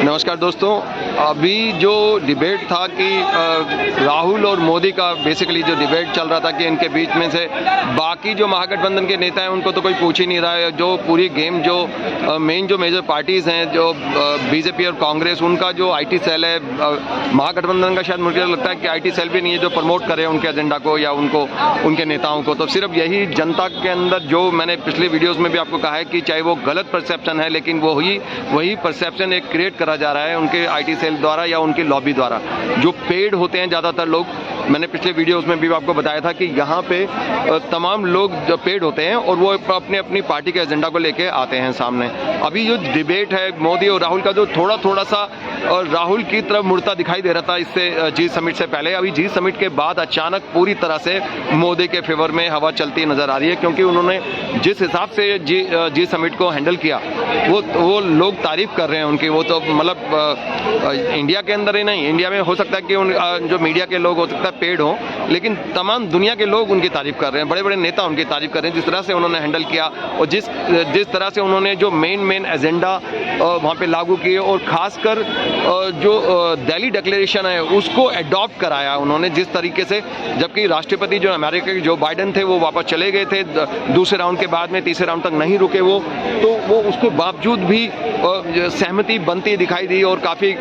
नमस्कार दोस्तों, अभी जो डिबेट था कि राहुल और मोदी का बेसिकली जो डिबेट चल रहा था कि इनके बीच में से बाकी जो महागठबंधन के नेता हैं उनको तो कोई पूछ ही नहीं रहा है। जो पूरी गेम जो मेन जो मेजर पार्टीज़ हैं जो बीजेपी और कांग्रेस, उनका जो आईटी सेल है, महागठबंधन का शायद मुझे लगता है कि आईटी सेल भी नहीं है जो प्रमोट करे उनके एजेंडा को या उनको उनके नेताओं को। तो सिर्फ यही जनता के अंदर, जो मैंने पिछले वीडियोज़ में भी आपको कहा है कि चाहे वो गलत परसेप्शन है, लेकिन वही परसेप्शन एक क्रिएट करा जा रहा है उनके आईटी सेल द्वारा या उनकी लॉबी द्वारा। जो पेड होते हैं ज़्यादातर लोग, मैंने पिछले वीडियोस में भी आपको बताया था कि यहाँ पे तमाम लोग जो पेड होते हैं और वो अपने अपनी पार्टी के एजेंडा को लेके आते हैं सामने। अभी जो डिबेट है मोदी और राहुल का, जो थोड़ा सा राहुल की तरफ मुड़ता दिखाई दे रहा था इससे जी समिट से पहले, अभी जी समिट के बाद अचानक पूरी तरह से मोदी के फेवर में हवा चलती नजर आ रही है, क्योंकि उन्होंने जिस हिसाब से जी समिट को हैंडल किया वो लोग तारीफ कर रहे हैं उनकी। वो तो मतलब इंडिया के अंदर ही नहीं, इंडिया में हो सकता है कि जो मीडिया के लोग हो सकता है पेड हो, लेकिन तमाम दुनिया के लोग उनकी तारीफ कर रहे हैं, बड़े बड़े नेता उनकी तारीफ कर रहे हैं जिस तरह से उन्होंने हैंडल किया और जिस तरह से उन्होंने जो मेन एजेंडा वहाँ पे लागू किए और खासकर जो दिल्ली डिक्लेरेशन है उसको एडॉप्ट कराया उन्होंने जिस तरीके से। जबकि राष्ट्रपति जो अमेरिका के जो बाइडेन थे वो वापस चले गए थे दूसरे राउंड के बाद में, तीसरे राउंड तक नहीं रुके वो, तो वो उसके बावजूद भी सहमति बनती दिखाई दी। और काफ़ी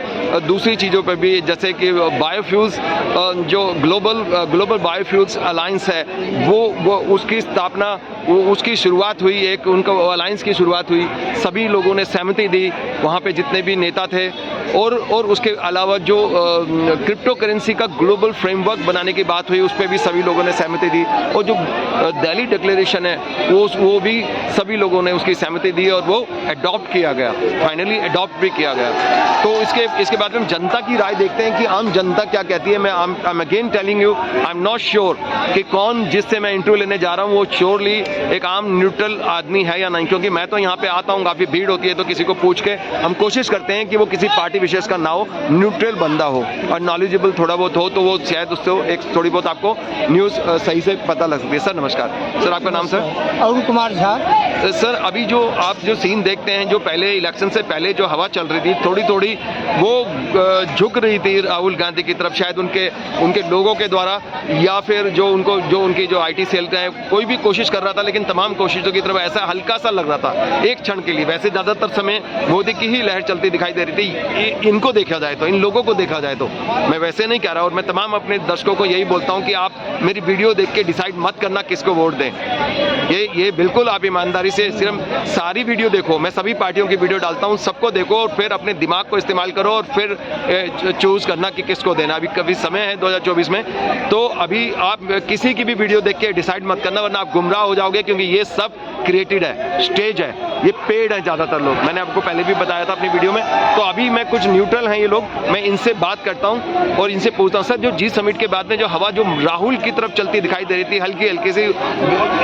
दूसरी चीज़ों पर भी, जैसे कि बायोफ्यूल्स, जो ग्लोबल बायोफ्यूल्स अलायंस है वो उसकी स्थापना, उसकी शुरुआत हुई, एक उनका अलायंस की शुरुआत हुई, सभी लोगों ने सहमति दी वहाँ पे जितने भी नेता थे। और उसके अलावा जो क्रिप्टो करेंसी का ग्लोबल फ्रेमवर्क बनाने की बात हुई उस पर भी सभी लोगों ने सहमति दी। और जो दिल्ली डिक्लेरेशन है वो भी सभी लोगों ने उसकी सहमति दी और वो अडॉप्ट किया गया, फाइनली अडॉप्ट भी किया गया। तो इसके बाद में जनता की राय देखते हैं कि आम जनता क्या कहती है। मैं I am again telling you, I am not sure कि कौन जिससे मैं इंटरव्यू लेने जा रहा हूँ वो श्योरली एक आम न्यूट्रल आदमी है या नहीं, क्योंकि मैं तो यहाँ पे आता हूँ, काफ़ी भीड़ होती है, तो किसी को पूछ के हम कोशिश करते हैं कि वो किसी पार्टी विशेष का ना हो, न्यूट्रल बंदा हो और नॉलेजेबल थोड़ा बहुत हो, तो वो शायद उससे एक थोड़ी बहुत आपको न्यूज़ सही से पता लग सकती है। सर नमस्कार। सर आपका नाम? सर अरुण कुमार झा। सर अभी जो आप जो सीन देखते हैं, जो पहले इलेक्शन से पहले जो हवा चल रही थी थोड़ी वो झुक रही थी राहुल गांधी की तरफ, शायद उनके लोगों के द्वारा या फिर जो उनकी जो आईटी सेल है कोई भी कोशिश कर रहा था, लेकिन तमाम कोशिशों की तरफ ऐसा हल्का सा लग रहा था एक क्षण के लिए। वैसे ज़्यादातर समय मोदी की ही लहर चलती दिखाई दे रही थी। इनको देखा जाए तो, इन लोगों को देखा जाए तो, मैं वैसे नहीं कह रहा, और मैं तमाम अपने दर्शकों को यही बोलता हूँ कि आप मेरी वीडियो देख के डिसाइड मत करना किसको वोट दें। ये बिल्कुल आप ईमानदारी से सिर्फ सारी वीडियो देखो, मैं सभी पार्टियों की वीडियो डालता हूँ, सबको देखो और फिर अपने दिमाग को इस्तेमाल करो और फिर चूज करना कि किसको देना। अभी कभी समय है 2024 में, तो अभी आप किसी की भी वीडियो देख के डिसाइड मत करना, वरना आप गुमराह हो जाओगे, क्योंकि ये सब क्रिएटेड है, स्टेज है, ये पेड है ज़्यादातर लोग। मैंने आपको पहले भी बताया था अपनी वीडियो में। तो अभी मैं कुछ न्यूट्रल हैं ये लोग, मैं इनसे बात करता हूँ और इनसे पूछता हूँ, सर जो जी समिट के बाद में जो हवा जो राहुल की तरफ चलती दिखाई दे रही थी हल्की सी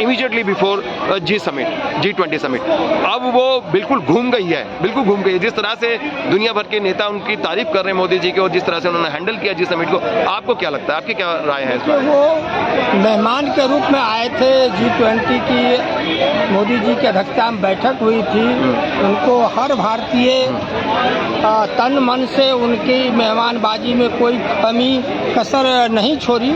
इमीडिएटली बिफोर जी समिट, G20 समिट, अब वो बिल्कुल घूम गई है। जिस तरह से दुनिया भर के नेता उनकी तारीफ कर रहे हैं मोदी जी की और जिस तरह से उन्होंने हैंडल किया जी समिट को, आपको क्या लगता है, आपकी क्या राय है इस बार? वो मेहमान के रूप में आए थे, G20 की मोदी जी की अध्यक्षता में बैठक हुई थी, उनको हर भारतीय तन मन से उनकी मेहमानबाजी में कोई कमी कसर नहीं छोड़ी।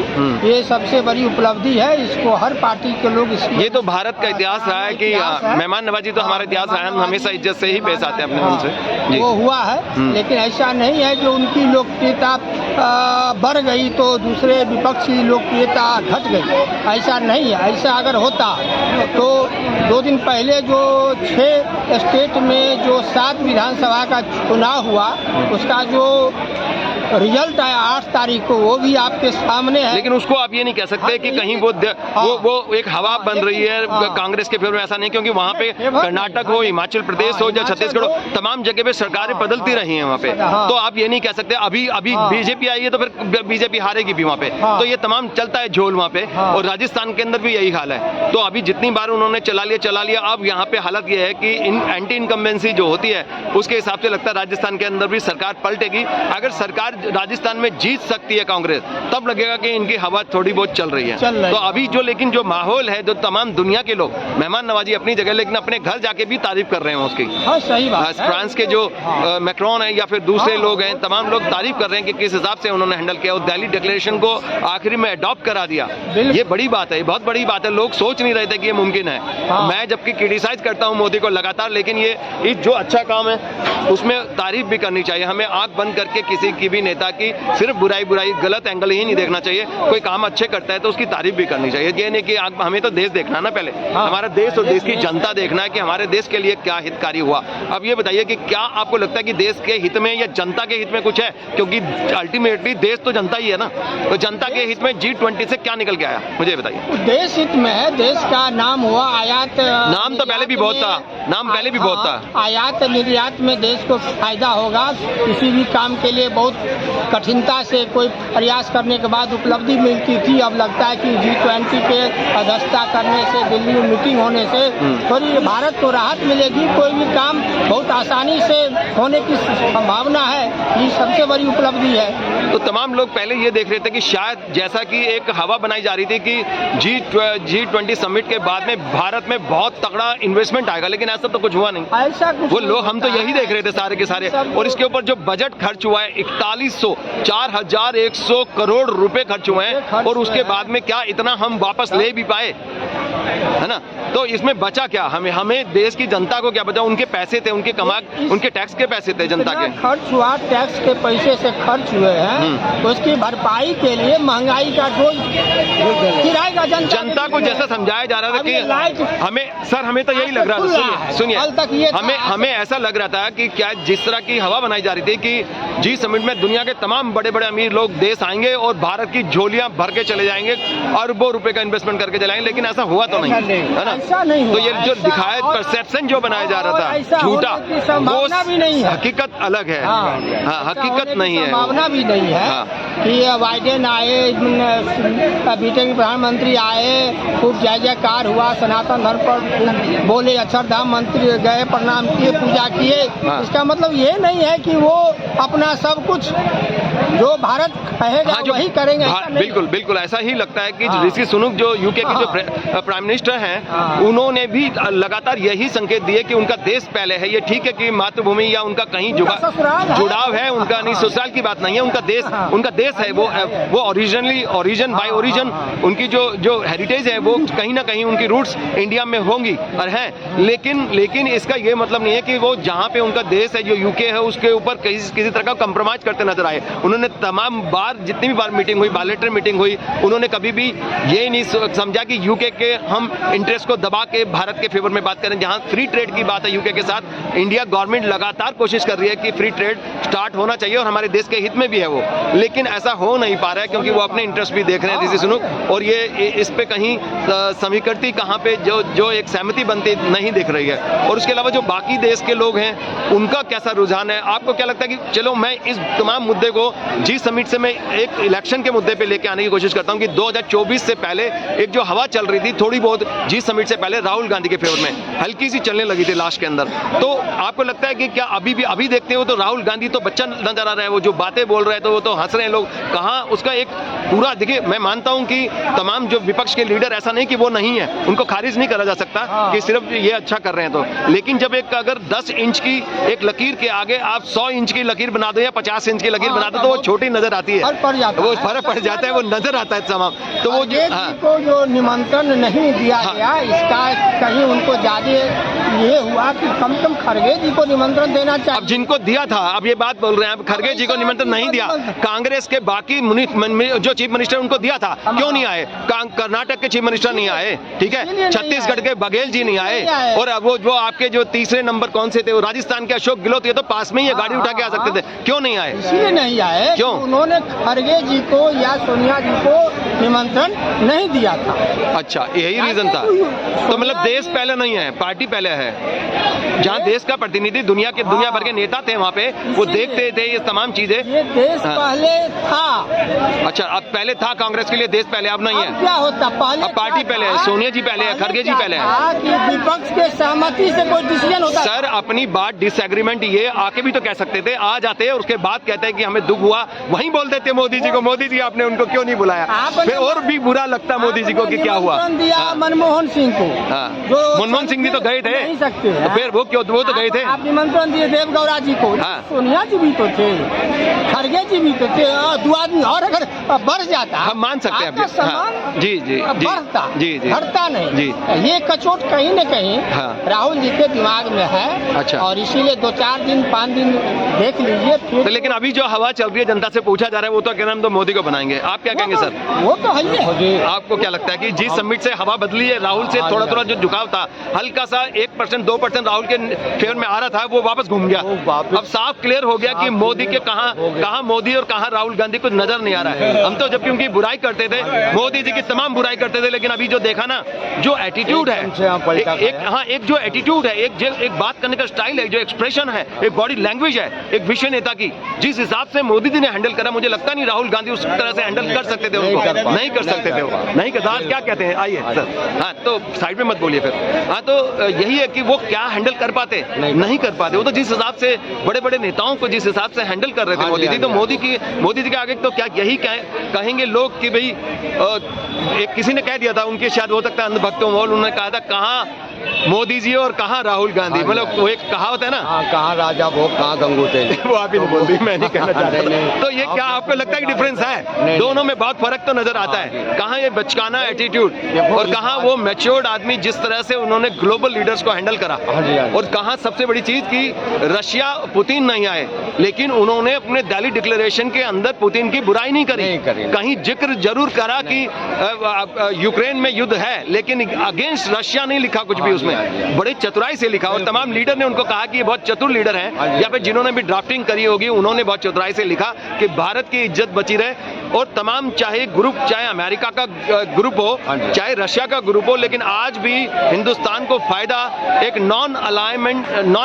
ये सबसे बड़ी उपलब्धि है, इसको हर पार्टी के लोग ये तो भारत का इतिहास रहा है कि मेहमान नवाजी तो हमारा इतिहास रहा है, हम हमेशा इज्जत से ही पेश आते हैं अपने मन से। वो हुआ है, लेकिन ऐसा नहीं है जो उनकी लोकप्रियता बढ़ गई तो दूसरे विपक्ष की लोकप्रियता घट गई, ऐसा नहीं है। ऐसा अगर होता तो 2 दिन पहले जो 6 स्टेट में जो 7 विधानसभा का चुनाव हुआ उसका जो रिजल्ट आया 8 तारीख को, वो भी आपके सामने है। लेकिन उसको आप ये नहीं कह सकते कि कहीं वो एक हवा बन रही है कांग्रेस के फेवर में, ऐसा नहीं, क्योंकि वहाँ पे कर्नाटक हो, हिमाचल प्रदेश हो या छत्तीसगढ़ हो, तमाम जगह पे सरकारें बदलती रही हैं वहाँ पे। तो आप ये नहीं कह सकते अभी बीजेपी आई है तो फिर बीजेपी हारेगी भी वहाँ पे, तो ये तमाम चलता है झोल वहाँ पे। और राजस्थान के अंदर भी यही हाल है। तो अभी जितनी बार उन्होंने चला लिया, अब यहाँ पे हालत ये है कि एंटी इनकम्बेंसी जो होती है उसके हिसाब से लगता है राजस्थान के अंदर भी सरकार पलटेगी। अगर सरकार राजस्थान में जीत सकती है कांग्रेस, तब लगेगा कि इनकी हवा थोड़ी बहुत चल रही है। तो अभी जो लेकिन जो माहौल है, जो तमाम दुनिया के लोग, मेहमान नवाजी अपनी जगह, लेकिन अपने घर जाके भी तारीफ कर रहे हैं उसकी। हाँ, सही बात है। फ्रांस के जो मैक्रोन है या फिर दूसरे लोग हैं, तमाम लोग तारीफ कर रहे हैं कि किस हिसाब से उन्होंने हैंडल किया और दिल्ली डिक्लेरेशन को आखिरी में अडॉप्ट करा दिया। ये बड़ी बात है, ये बहुत बड़ी बात है। लोग सोच नहीं रहे थे कि ये मुमकिन है। मैं जबकि क्रिटिसाइज करता हूं मोदी को लगातार, लेकिन ये जो अच्छा काम है उसमें तारीफ भी करनी चाहिए। हमें आंख बंद करके किसी की भी नेता की सिर्फ बुराई गलत एंगल ही नहीं देखना चाहिए। कोई काम अच्छे करता है तो उसकी तारीफ भी करनी चाहिए। ये नहीं कि हमें तो देश देखना ना, पहले हमारा देश और देश की जनता देखना है कि हमारे देश के लिए क्या हितकारी हुआ। अब ये बताइए कि क्या आपको लगता है कि देश के हित में या जनता के हित में कुछ है? क्योंकि अल्टीमेटली देश तो जनता ही है ना, तो जनता के हित में G20 से क्या निकल के आया, मुझे बताइए। देश हित में है, देश का नाम हुआ आयात, नाम तो पहले भी बहुत था, नाम पहले भी बहुत था। आयात निर्यात में देश को फायदा होगा। किसी भी काम के लिए बहुत कठिनता से कोई प्रयास करने के बाद उपलब्धि मिलती थी। अब लगता है कि G20 के अध्यक्षता करने से, दिल्ली में मीटिंग होने से थोड़ी भारत को राहत मिलेगी। कोई भी काम बहुत आसानी से होने की संभावना है, ये सबसे बड़ी उपलब्धि है। तो तमाम लोग पहले ये देख रहे थे कि शायद जैसा कि एक हवा बनाई जा रही थी कि G20 समिट के बाद में भारत में बहुत तगड़ा इन्वेस्टमेंट आएगा, लेकिन ऐसा तो कुछ हुआ नहीं। ऐसा कुछ वो लोग, हम तो यही देख रहे थे सारे के सारे। और इसके ऊपर जो बजट खर्च हुआ है 4100 करोड़ रुपए खर्च हुए हैं, और उसके बाद में क्या इतना हम वापस ले भी पाए, है ना? तो इसमें बचा क्या? हमें देश की जनता को क्या बचा? उनके पैसे थे, उनके टैक्स के पैसे थे जनता के। खर्च हुआ, टैक्स के पैसे से खर्च हुए हैं, उसकी भरपाई के लिए महंगाई का बोझ गिराएगा जनता को। जैसा समझाया जा रहा था कि हमें तो यही लग रहा था, सुनिए, हमें ऐसा लग रहा था कि क्या जिस तरह की हवा बनाई जा रही थी कि G समिट में दुनिया के तमाम बड़े बड़े अमीर लोग देश आएंगे और भारत की झोलियां भर के चले जाएंगे, अरबों रुपए का इन्वेस्टमेंट करके चले जाएंगे, लेकिन ऐसा हुआ तो नहीं, है ना? तो ये जो दिखाया, परसेप्शन जो बनाया जा रहा था झूठा, वो भी नहीं है, हकीकत अलग है। हाँ, हकीकत नहीं है, संभावना भी नहीं है कि बाइडेन आए, ब्रिटेन के प्रधानमंत्री आए, खूब जय जयकार हुआ, सनातन धर्म पर बोले, अक्षरधाम मंत्री गए, प्रणाम किए, पूजा किए। इसका मतलब ये नहीं है कि वो अपना सब कुछ जो भारत कहेगा वही करेंगे। बिल्कुल ऐसा ही लगता है कि ऋषि सुनक जो यूके के जो प्राइम मिनिस्टर हैं, उन्होंने भी लगातार यही संकेत दिए कि उनका देश पहले है। ये ठीक है कि मातृभूमि या उनका कहीं जुड़ाव है, उनका नहीं, ससुराल की बात नहीं है, उनका देश है। वो ओरिजिन बाय ओरिजिन उनकी जो हेरिटेज है वो कहीं ना कहीं उनकी रूट्स इंडिया में होंगी और हैं, लेकिन इसका ये मतलब नहीं है कि वो जहाँ पे उनका देश है, जो यूके है, उसके ऊपर किसी तरह का कंप्रोमाइज करते नजर आए। उन्होंने तमाम बार, जितनी भी बार मीटिंग हुई, बायलैटरल मीटिंग हुई, उन्होंने कभी भी ये नहीं समझा कि यूके के हम इंटरेस्ट को दबा के भारत के फेवर में बात करें। जहां फ्री ट्रेड की बात है यूके के साथ, इंडिया गवर्नमेंट लगातार कोशिश कर रही है कि फ्री ट्रेड स्टार्ट होना चाहिए और हमारे देश के हित में भी है वो, लेकिन ऐसा हो नहीं पा रहा है क्योंकि वो अपने इंटरेस्ट भी देख रहे हैं ऋषि सुनक, और ये इस पे कहीं समीकरती कहाँ पे जो एक सहमति बनती नहीं दिख रही है। और उसके अलावा जो बाकी देश के लोग हैं उनका कैसा रुझान है? आपको क्या लगता है कि चलो, मैं इस तमाम मुद्दे को G समिट से मैं एक इलेक्शन के मुद्दे पे लेके आने की कोशिश करता हूं कि 2024 से पहले एक जो हवा चल रही थी थोड़ी बहुत G समिट से पहले राहुल गांधी के फेवर में हल्की सी चलने लगी थी लास्ट के अंदर, तो आपको लगता है कि क्या अभी देखते हो तो राहुल गांधी तो बच्चा नजर आ रहा है, वो जो बातें बोल रहे हैं तो वो तो हंस रहे हैं लोग, कहाँ उसका एक पूरा, देखिए मैं मानता हूं कि तमाम जो विपक्ष के लीडर, ऐसा नहीं कि वो नहीं है, उनको खारिज नहीं करा जा सकता कि सिर्फ ये अच्छा कर रहे हैं तो, लेकिन जब एक अगर 10 इंच की एक लकीर के आगे आप 100 इंच की लकीर बना दो या 50 इंच की लकीर बना दो तो वो छोटी नजर आती है, वो फर्क पड़ जाता है, वो नजर आता है तमाम। तो वो जो निमंत्रण नहीं दिया गया, इसका कहीं उनको ज्यादा ये हुआ कि कम से कम खड़गे जी को निमंत्रण देना चाहिए। अब जिनको दिया था, अब ये बात बोल रहे हैं, अब खड़गे जी को निमंत्रण नहीं दिया, कांग्रेस के बाकी जो चीफ मिनिस्टर उनको दिया था, क्यों नहीं आए? कर्नाटक के चीफ मिनिस्टर नहीं आए, ठीक है, छत्तीसगढ़ के बघेल जी नहीं आए, और वो आपके जो तीसरे नंबर कौन से थे, वो राजस्थान के अशोक गहलोत, ये तो पास में ही गाड़ी उठा के आ सकते थे, क्यों नहीं आए? इसलिए नहीं आए, क्यों? उन्होंने खड़गे जी को या सोनिया जी को निमंत्रण नहीं दिया था। अच्छा, यही रीजन था। तो मतलब देश पहले नहीं है, पार्टी पहले है। जहाँ देश का प्रतिनिधि, दुनिया भर के नेता थे वहाँ पे, वो देखते थे ये तमाम चीजें। ये देश पहले था। अच्छा, अब पहले था कांग्रेस के लिए देश पहले, अब नहीं अब है। क्या होता पहले, अब पार्टी पहले है, सोनिया जी पहले है, खड़गे जी पहले है। कि विपक्ष के सहमति से कोई डिसीजन होता सर अपनी बात डिसएग्रीमेंट ये आके भी तो कह सकते थे, आ जाते और उसके बाद कहते हैं कि हमें दुख हुआ, वहीं बोल देते मोदी जी को, मोदी जी आपने उनको क्यों नहीं बुलाया, फिर और भी बुरा लगता मोदी जी को कि क्या हुआ। निमंत्रण दिया हाँ। मनमोहन सिंह को, हाँ। जो मनमोहन सिंह भी तो गए थे, नहीं सकते तो फिर वो क्यों, वो तो गए थे। आप निमंत्रण दिए देवगौड़ा जी को, हाँ। सोनिया जी भी तो थे, खड़गे जी भी तो थे, दो आदमी और अगर बढ़ जाता हम मान सकते हैं आपका आपके- हाँ। सम्मान जी जी जी बढ़ता, जी जी घटता नहीं। जी। ये कचोट कहीं न कहीं हाँ। राहुल जी के दिमाग में है। अच्छा। और इसीलिए 2-4 दिन 5 दिन देख लीजिए तो फिर। लेकिन अभी जो हवा चल रही है, जनता से पूछा जा रहा है, वो तो कह रहे हैं हम तो मोदी को बनाएंगे, आप क्या कहेंगे सर? वो तो है ही है। आपको क्या लगता है कि जी समिट से हवा बदली है, राहुल से थोड़ा थोड़ा जो झुकाव था, हल्का सा 1% 2% राहुल के फेवर में आ रहा था, वो वापस घूम गया। अब साफ क्लियर हो गया कि मोदी के कहाँ मोदी और कहाँ राहुल गांधी कुछ नजर नहीं आ रहा है। हम तो जबकि उनकी बुराई करते थे, मोदी जी की तमाम बुराई करते थे, लेकिन अभी जो देखा ना, जो एटीट्यूड है, एक जो एटीट्यूड है, एक बात करने का स्टाइल है, जो एक्सप्रेशन है, एक बॉडी लैंग्वेज है, एक विषय नेता की, जिस हिसाब से मोदी जी ने हैंडल करा, मुझे लगता नहीं राहुल गांधी उस तरह से हैंडल कर सकते थे उनको, नहीं कर सकते थे वो, नहीं कर। क्या कहते हैं, आइए सर। हाँ तो साइड में मत बोलिए फिर। हाँ तो यही है कि वो क्या हैंडल कर पाते, नहीं कर पाते। वो तो जिस हिसाब से बड़े बड़े नेताओं को जिस हिसाब से हैंडल कर रहे थे मोदी जी, तो मोदी जी के आगे तो क्या यही कहेंगे लोग कि भाई एक किसी ने कह दिया था, उनके शायद हो सकता है अंधभक्तों में, उन्होंने कहा था कहाँ मोदी जी और कहाँ राहुल गांधी, मतलब वो एक कहावत है ना, कहाँ राजा भोग कहाँ गंगू तेल। वो आप ही नहीं बोल दी, मैं नहीं कहना चाह रहा। तो ये क्या आपको लगता है कि डिफरेंस है? दोनों में बहुत फर्क तो नजर आता है। कहाँ ये बचकाना एटीट्यूड और कहाँ वो मैच्योर्ड आदमी जिस तरह से उन्होंने ग्लोबल लीडर्स को हैंडल करा, और कहाँ सबसे बड़ी चीज की रशिया पुतिन नहीं आए, लेकिन उन्होंने अपने दिल्ली डिक्लेरेशन के अंदर पुतिन की बुराई नहीं करी। कहीं जिक्र जरूर करा कि यूक्रेन में युद्ध है, लेकिन अगेंस्ट रशिया नहीं लिखा कुछ भी उसमें, बड़ी चतुराई से लिखा। और तमाम लीडर ने उनको कहा कि ये बहुत चतुर लीडर हैं, या फिर जिन्होंने भी ड्राफ्टिंग करी होगी उन्होंने बहुत चतुराई से लिखा कि भारत की इज्जत बची रहे। और तमाम चाहे ग्रुप, चाहे अमेरिका का ग्रुप हो, चाहे रशिया का ग्रुप हो, लेकिन आज भी हिंदुस्तान को फायदा एक नॉन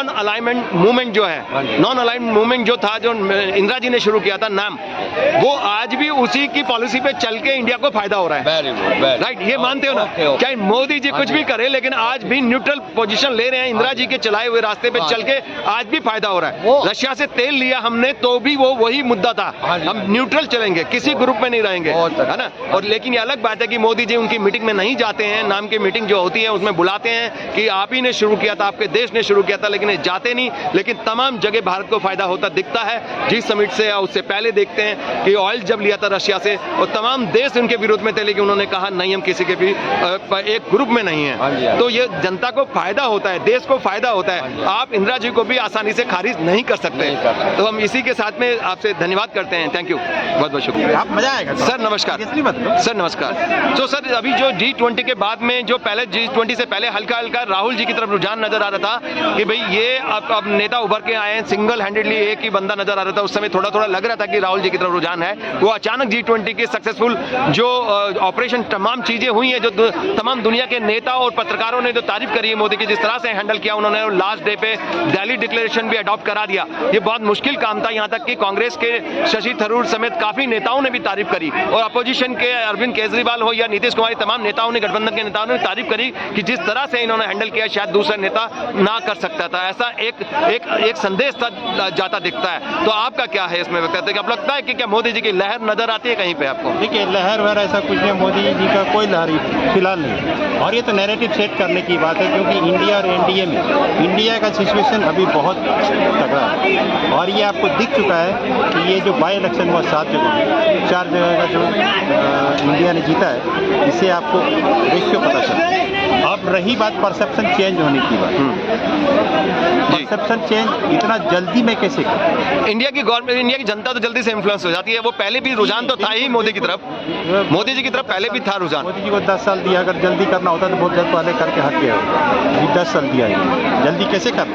अलाइनमेंट मूवमेंट जो है, नॉन अलाइनमेंट मूवमेंट जो था, जो इंदिरा जी ने शुरू किया था नाम, वो आज भी उसी की पॉलिसी पे चल के इंडिया को फायदा हो रहा है। राइट, ये मानते हो ना? चाहे मोदी जी कुछ भी करे, लेकिन आज भी न्यूट्रल पोजीशन ले रहे हैं, इंदिरा जी के चलाए हुए रास्ते पे चल के आज भी फायदा हो रहा है। रशिया से तेल लिया हमने तो भी वो वही मुद्दा था, हम न्यूट्रल चलेंगे, किसी ग्रुप में नहीं रहेंगे, है ना। और लेकिन ये अलग बात है कि मोदी जी उनकी मीटिंग में नहीं जाते हैं, नाम की मीटिंग जो होती है उसमें बुलाते हैं कि आप ही ने शुरू किया था, आपके देश ने शुरू किया था, लेकिन ये जाते नहीं। लेकिन तमाम जगह भारत को फायदा होता दिखता है। जी समिट से या उससे पहले देखते हैं कि ऑयल जब लिया था रशिया से, और तमाम देश उनके विरोध में थे, लेकिन उन्होंने कहा नहीं, हम किसी के भी एक ग्रुप में नहीं है। तो ये जनता को फायदा होता है, देश को फायदा होता है। आप इंदिरा जी को भी आसानी से खारिज नहीं कर सकते। तो हम इसी के साथ में आपसे धन्यवाद करते हैं। थैंक यू, बहुत बहुत शुक्रिया। आप मजा आएगा सर नमस्कार। सर नमस्कार। तो सर अभी जो G20 के बाद में जो पहले G20 से पहले हल्का हल्का राहुल जी की तरफ रुझान नजर आ रहा था कि भाई ये अब नेता उभर के आए हैं, सिंगल हैंडेडली एक ही बंदा नजर आ रहा था। उस समय थोड़ा थोड़ा लग रहा था कि राहुल जी की तरफ रुझान है। वो अचानक G20 के सक्सेसफुल जो ऑपरेशन तमाम चीजें हुई हैं, जो तमाम दुनिया के नेता और पत्रकारों ने जो तारीफ करी है मोदी की, जिस तरह से हैंडल किया उन्होंने, लास्ट डे पे दिल्ली डिक्लेरेशन भी अडॉप्ट करा दिया। ये बहुत मुश्किल काम था, यहाँ तक कि कांग्रेस के शशि थरूर समेत काफी नेताओं ने भी तारीफ करी, और अपोजिशन के अरविंद केजरीवाल हो या नीतीश कुमार, तमाम नेताओं ने, गठबंधन के नेताओं ने तारीफ करी कि जिस तरह से इन्होंने हैंडल किया शायद दूसरा नेता ना कर सकता था। ऐसा एक संदेश जाता दिखता है। तो आपका क्या है इसमें व्यक्तिगत, कि आप लगता है कि क्या मोदी जी की लहर नजर आती है कहीं पे आपको? देखिए, लहर वहर ऐसा कुछ नहीं, मोदी जी का कोई लहर फिलहाल नहीं। और ये तो नैरेटिव सेट करने की बात है, क्योंकि इंडिया और एनडीए में इंडिया का सिचुएशन अभी बहुत तगड़ा है। और ये आपको दिख चुका है कि ये जो बाई इलेक्शन हुआ 7 जगह, 4 जगह का जो इंडिया ने जीता है, इससे आपको रेशियो पता चलता है। अब रही बात परसेप्शन चेंज होने की बात, परसेप्शन चेंज इतना जल्दी में कैसे करें? इंडिया की गवर्नमेंट, इंडिया की जनता तो जल्दी से इन्फ्लुएंस हो जाती है। वो पहले भी रुझान तो था ही मोदी की तरफ, मोदी जी की तरफ पहले भी था रुझान। मोदी जी को 10 साल दिया, अगर जल्दी करना होता तो बहुत जल्द पहले करके हट गए। 10 साल दिया, जल्दी कैसे कर?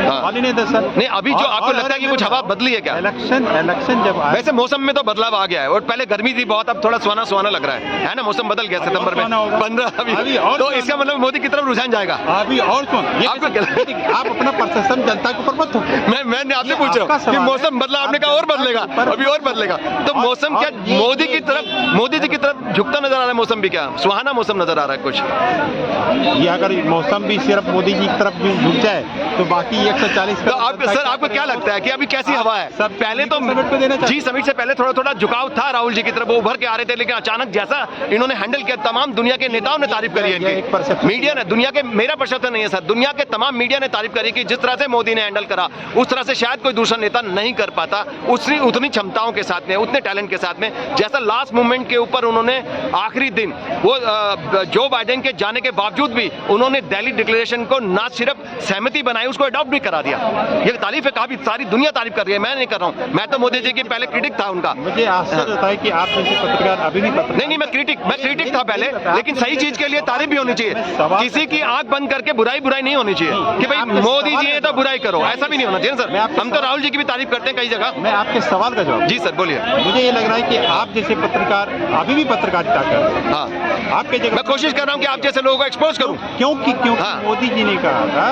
हाँ। नहीं 10 साल नहीं, अभी जो आपको लगता है कि कुछ हवा बदली है क्या? इलेक्शन जब आए, वैसे मौसम में तो बदलाव आ गया है और पहले गर्मी थी बहुत, अब थोड़ा सुहाना सुहाना लग रहा है ना? मौसम बदल गया सितंबर में सुहाना होगा। 15 अभी अभी, और तो सुहाना। इसका मतलब मोदी की तरफ रुझान जाएगा। अभी और सुन, आपको क्या लगता है? आप अपना परसेप्शन जनता के ऊपर मत थोपो। मैं आपसे ये पूछ रहा आपका हूँ कि सवाल है। मौसम बदला, आपने आप कहा और जनता बदलेगा, के ऊपर- अभी और बदलेगा, तो और- मौसम और क्या ये- मोदी की ये- तरफ, मोदी जी की तरफ झुकता नजर आ रहा है? मौसम भी क्या सुहाना मौसम नजर आ रहा है कुछ? ये अगर मौसम भी सिर्फ मोदी जी की तरफ झुक जाए तो बाकी 140 तो आप सर, आपको क्या लगता है कि अभी कैसी हवा है? सब पहले तो समिट पे देना चाहिए। जी समिट से पहले थोड़ा थोड़ा झुकाव था राहुल जी की तरफ, वो उभर के आ रहे थे, लेकिन अचानक जैसा इन्होंने हैंडल किया, तमाम दुनिया के नेताओं ने तारीफ करी है ये एक इनकी, perception मीडिया ने, दुनिया के, मेरा परसेप्शन नहीं है सर, दुनिया के तमाम मीडिया ने तारीफ करी कि जिस तरह से मोदी ने हैंडल करा उस तरह से शायद कोई दूसरा नेता नहीं कर पाता, उतनी क्षमताओं के साथ में, उतने टैलेंट के साथ में, जैसा लास्ट मूवमेंट के ऊपर उन्होंने आखिरी दिन वो जो बाइडेन के जाने के बावजूद भी उन्होंने दिल्ली डिक्लेरेशन को ना सिर्फ सहमति बनाई, उसको अडॉप्ट भी करा दिया। ये तारीफ है, काफी सारी दुनिया तारीफ कर रही है, मैं नहीं कर रहा हूं। मैं तो मोदी जी की पहले क्रिटिक था उनका। मुझे आश्चर्य होता है कि आप जैसे पत्रकार अभी भी पत्रकार नहीं, मैं क्रिटिक था पहले, लेकिन सही चीज के लिए तारीफ भी होनी चाहिए। किसी की आंख बंद करके बुराई नहीं होनी चाहिए कि भाई मोदी जी है तो बुराई करो, ऐसा भी नहीं होना चाहिए सर। हम तो राहुल जी की भी तारीफ करते हैं कई जगह। मैं आपके सवाल का जवाब, जी सर बोलिए। मुझे ये लग रहा है कि आप जैसे पत्रकार अभी भी पत्रकारिता कर रहे हैं। हाँ, आपके जगह मैं कोशिश कर रहा हूँ कि आप जैसे लोगों को एक्सपोज करूँ। क्योंकि हाँ। मोदी जी ने कहा था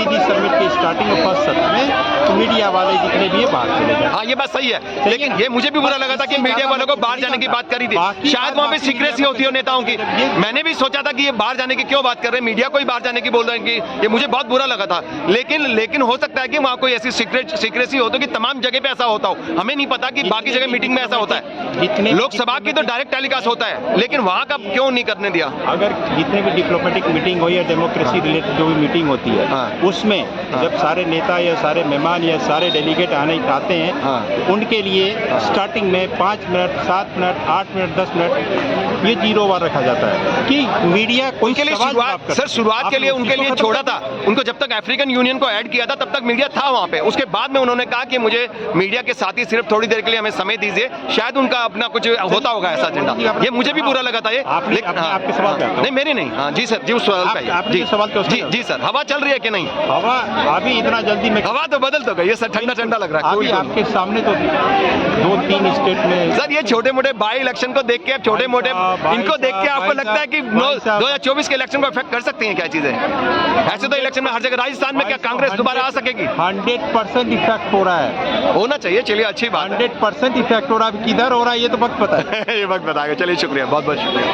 जी समिट के स्टार्टिंग में फर्स्ट सत्र में कि मीडिया वाले जितने भी है बाहर चले जाए। हाँ, ये बात सही है, लेकिन ये मुझे भी बुरा लगा था कि मीडिया वालों को बाहर जाने की बात करी थी। शायद वहाँ पे सीक्रेसी होती है नेताओं की। मैंने भी सोचा था कि ये बाहर जाने की क्यों बात कर रहे हैं, मीडिया को ही बाहर जाने की बोल रहे हैं, कि ये मुझे बहुत बुरा लगा था। लेकिन हो सकता है कि वहाँ कोई ऐसी सीक्रेसी हो तो कि तमाम जगह पे ऐसा होता हो, हमें नहीं पता कि बाकी जगह मीटिंग में ऐसा होता है। लोकसभा की तो डायरेक्ट टेलीकास्ट होता है, लेकिन वहाँ का क्यों नहीं करने दिया? अगर जितने भी डिप्लोमेटिक मीटिंग हो या डेमोक्रेसी रिलेटेड जो भी मीटिंग होती है, हाँ। उसमें जब सारे नेता या सारे मेहमान या सारे डेलीगेट आते हैं, हाँ। तो उनके लिए स्टार्टिंग में 5 मिनट, 7 मिनट, 8 मिनट, 10 मिनट ये 0 बार रखा जाता है कि मीडिया कोई उनके लिए सवाल जवाब शुरुआत, करे। सर शुरुआत के लिए आपने उनके उसी लिए को खत्म छोड़ा कर था। उनको जब तक अफ्रीकन यूनियन को ऐड किया था तब तक मीडिया था वहाँ पे। उसके बाद में उन्होंने कहा कि मुझे मीडिया के साथ ही सिर्फ थोड़ी देर के लिए हमें समय दीजिए। शायद उनका अपना कुछ होता होगा ऐसा एजेंडा। ये मुझे भी बुरा लगा था ये। आपके सवाल पे आता हूं। नहीं मेरे नहीं, हाँ जी सर, जी उस सवाल का आपके जो सवाल के उसमें जी सर, हवा चल रही है कि नहीं? हवा अभी इतना जल्दी में हवा तो बदल तो गई है सर, ठंडा ठंडा लग रहा है। अभी आपके सामने तो 2-3 स्टेट में सर ये छोटे मोटे बाई इलेक्शन को देख के, आप छोटे मोटे इनको देख के आपको लगता है कि 2024 के इलेक्शन को अफेक्ट कर सकती हैं क्या चीजें? ऐसे तो इलेक्शन में हर जगह, राजस्थान में क्या कांग्रेस दोबारा आ सकेगी? 100% इफेक्ट हो रहा है, होना चाहिए, चलिए अच्छी बात है। 100% इफेक्ट हो रहा है। किधर हो रहा है ये तो वक्त पता है। ये वक्त बताएगा। चलिए शुक्रिया, बहुत बहुत शुक्रिया।